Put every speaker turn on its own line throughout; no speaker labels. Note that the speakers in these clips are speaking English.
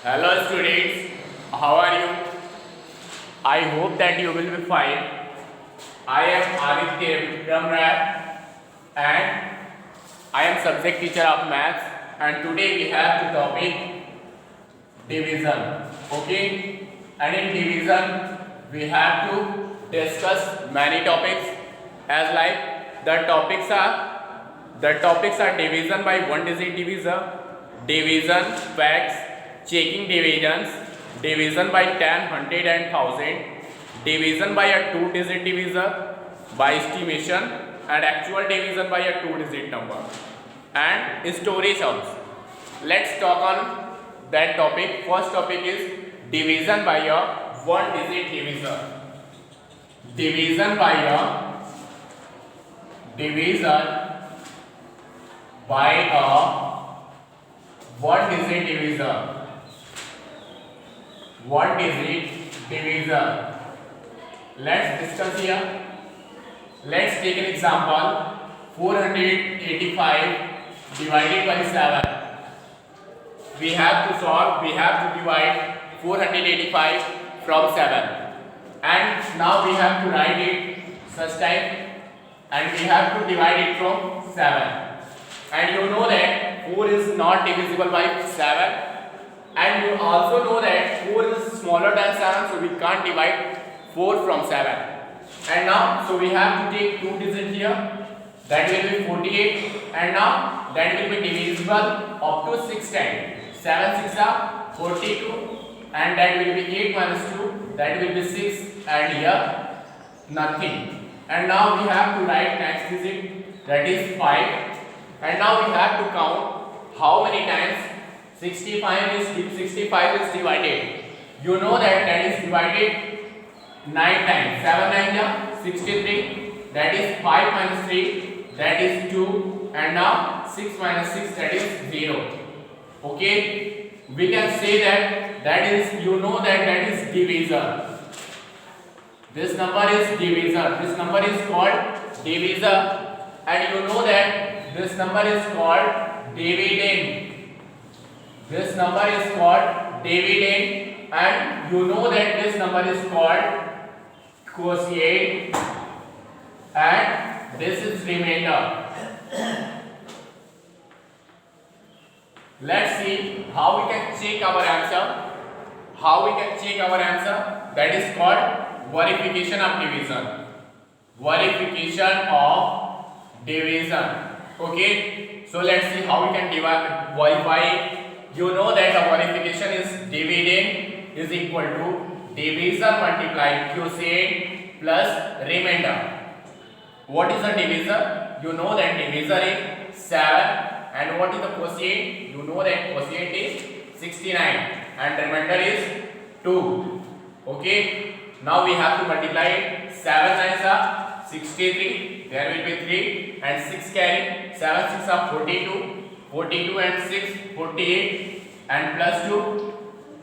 Hello students, how are you? I hope that you will be fine. I am Aditya Vikram Rai and I am subject teacher of maths, and today we have the topic division. Okay, and in division we have to discuss many topics as like the topics are division by one digit division, facts, checking divisions, division by 10, 100 and 1000, division by a two digit divisor by estimation, and actual division by a two digit number, and story sums. Let's talk on that topic. First topic is division by a one digit divisor. Division by a one digit divisor. One digit divisor. Let's discuss here. Let's take an example. 485 divided by 7. We have to solve. We have to divide 485 from 7. And now we have to write it such type. And we have to divide it from 7. And you know that 4 is not divisible by 7. And you also know that 4 is smaller than 7, so we can't divide 4 from 7. And now, so we have to take 2 digits here, that will be 48, and now that will be divisible up to 6 times. 7 6 are 42, and that will be 8 minus 2, that will be 6, and here nothing. And now we have to write next digit, that is 5, and now we have to count how many times 65 is divided. You know that is divided 9 times. 7 9 are 63. That is 5 minus 3. That is 2. And now 6 minus 6, that is 0. Okay. We can say that is, you know that is divisor. This number is divisor. This number is called divisor. And you know that this number is called dividend. This number is called dividend, and you know that this number is called quotient, and this is remainder. Let's see how we can check our answer. That is called verification of division. Okay. So let's see how we can verify. You know that the verification is dividend is equal to divisor multiplied quotient plus remainder. What is the divisor? You know that divisor is 7, and what is the quotient? You know that quotient is 69, and remainder is 2. Okay. Now we have to multiply it. 7 9 are 63. There will be 3 and 6 carry. 7 6 are 42. 42 and 6 48, and plus 2,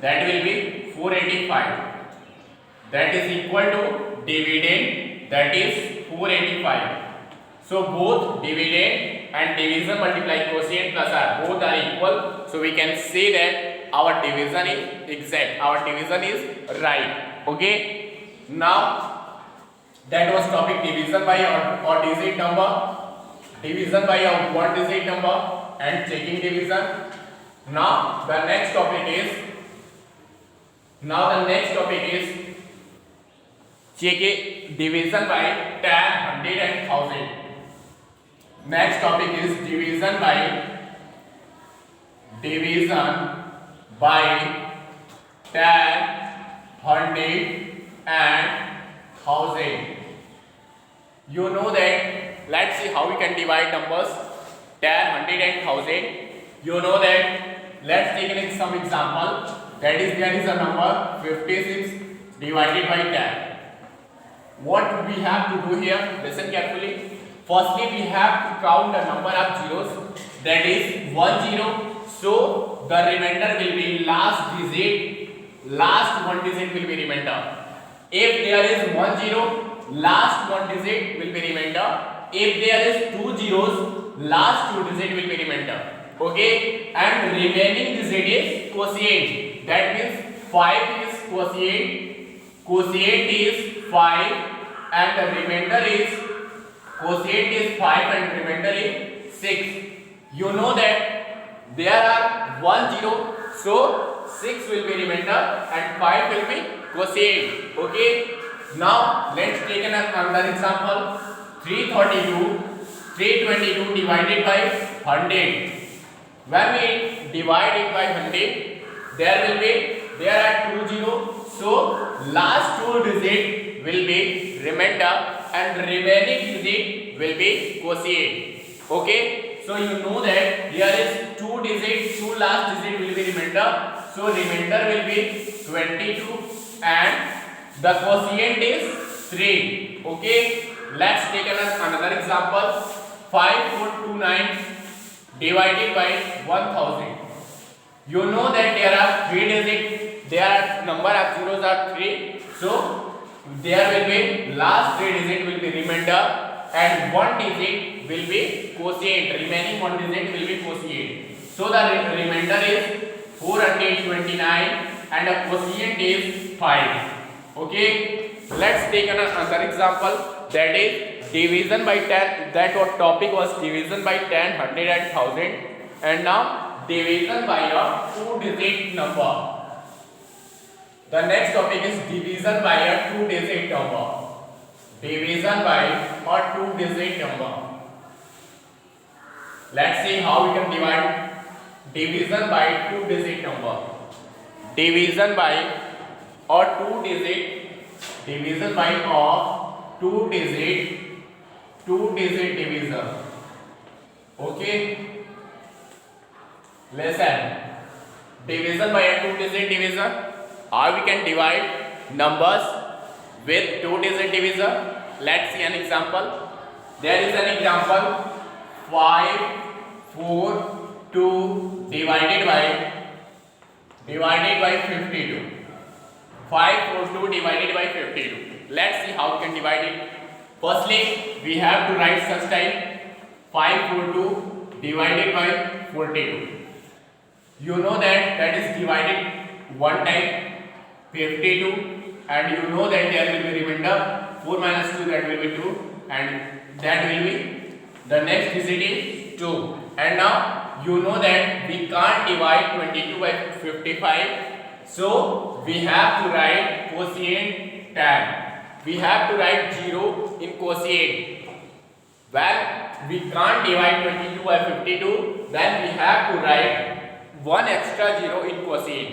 that will be 485. That is equal to dividend, that is 485. So both dividend and division multiplied quotient plus r both are equal. So we can say that our division is exact. Our division is right. Okay. Now that was topic division by or digit number, division by a one digit number, and checking division. Now the next topic is checking division by 10, 100 and 1000. Next topic is division by 10, 100 and 1000. You know that. Let's see how we can divide numbers 10, 100 and 1000. You know that. Let's take some example. That is, there is a number 56 divided by 10. What we have to do here? Listen carefully. Firstly, we have to count the number of zeros. That is 10. So the remainder will be last digit. Last one digit will be remainder. If there is 10, last one digit will be remainder. If there is 2 zeros, last two digit will be remainder. Okay, and remaining digit is quotient. That means 5 is quotient is 5, and the remainder is quotient is 5 and remainder is 6. You know that there are 1 0, so 6 will be remainder and 5 will be quotient. Okay, now let's take another example. 322 divided by 100. When we divide it by 100, there are 2 0, so last 2 digit will be remainder and remaining digit will be quotient. Okay, so you know that here is 2 digit, 2 last digit will be remainder, so remainder will be 22 and the quotient is 3. Okay, let's take another example. 5429 divided by 1000. You know that there are 3 digits, there are number of zeros are 3, so there will be last 3 digit will be remainder and 1 digit will be quotient, remaining 1 digit will be quotient. So the remainder is 429 and the quotient is 5. Okay, let's take another example, that is division by 10. That what topic was division by 10, 100 and 1000, and now division by a 2 digit number. The next topic is division by a 2 digit number. Division by a 2 digit number. Let's see how we can divide division by 2 digit number. Division by a 2 digit, division by a 2 digit division. Okay, listen, division by a 2 digit division. How we can divide numbers with 2 digit division? Let's see an example. There is an example, 5 4 2 divided by 52. 5 4 2 divided by 52. Let's see how we can divide it. Firstly, we have to write such type, 542 divided by 42. You know that is divided one time, 52, and you know that there will be remainder 4 minus 2, that will be 2, and that will be the next digit is 2. And now you know that we can't divide 22 by 55, so we have to write quotient 10. We have to write 0 in quotient. Well, we can't divide 22 by 52, then we have to write 1 extra 0 in quotient.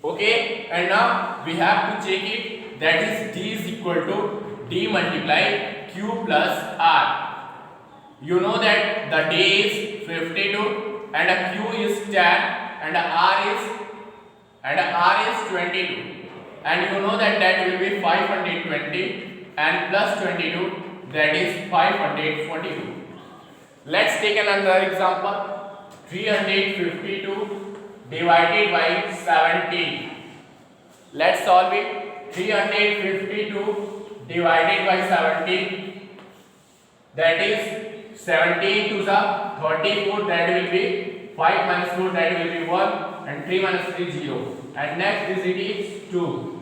Okay, and now we have to check it, that is d is equal to d multiply q plus r. You know that the d is 52 and a q is 10 and a r is 22. And you know that will be 520 and plus 22, that is 542. Let's take another example, 352 divided by 17. Let's solve it. 352 divided by 17, that is 17 to the 34, that will be 5 minus 4, that will be 1, and 3 minus 3 0, and next digit is 2.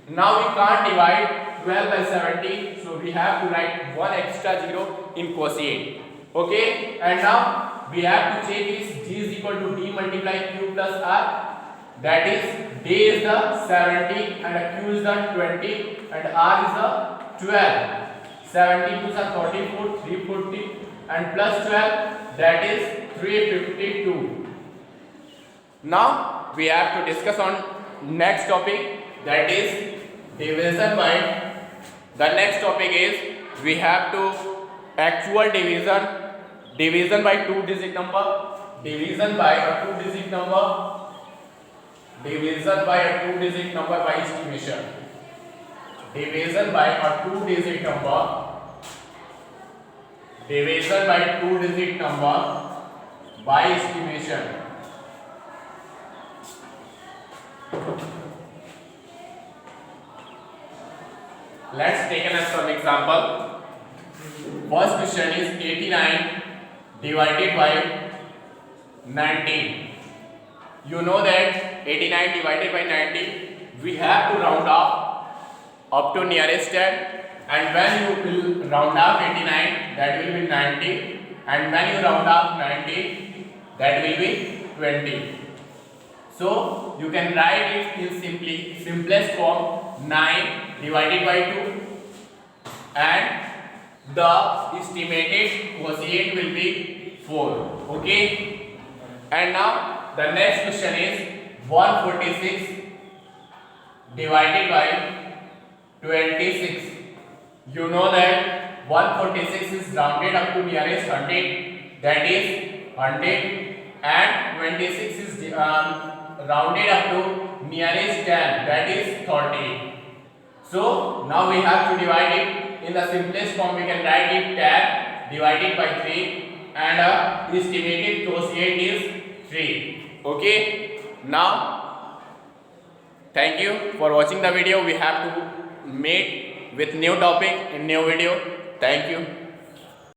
Now we can't divide 12 by 70, so we have to write 1 extra 0 in quotient. Okay, and now we have to check is d is equal to d multiply q plus r, that is d is the 70 and q is the 20 and r is the 12. 70 to the 34, 340 and plus 12, that is 352. Now we have to discuss on next topic, that is division by. The next topic is we have to actual division by 2 digit number, division by a 2 digit number, division by a 2 digit number by estimation, division by a 2 digit number, division by 2 digit number by estimation. Let's take some example. First question is 89 divided by 19. You know that 89 divided by 90, we have to round off up to nearest 10, and when you will round off 89, that will be 90, and when you round off 90, that will be 20. So you can write it in simplest form, 9 divided by 2, and the estimated quotient will be 4. Okay, and now the next question is 146 divided by 26. You know that 146 is rounded up to nearest 100, that is 100, and 26 is rounded up to nearest 10, that is 30. So now we have to divide it in the simplest form. We can write it 10 divided by 3, and estimated quotient is 3. Okay, now thank you for watching the video. We have to meet with new topic in new video. Thank you.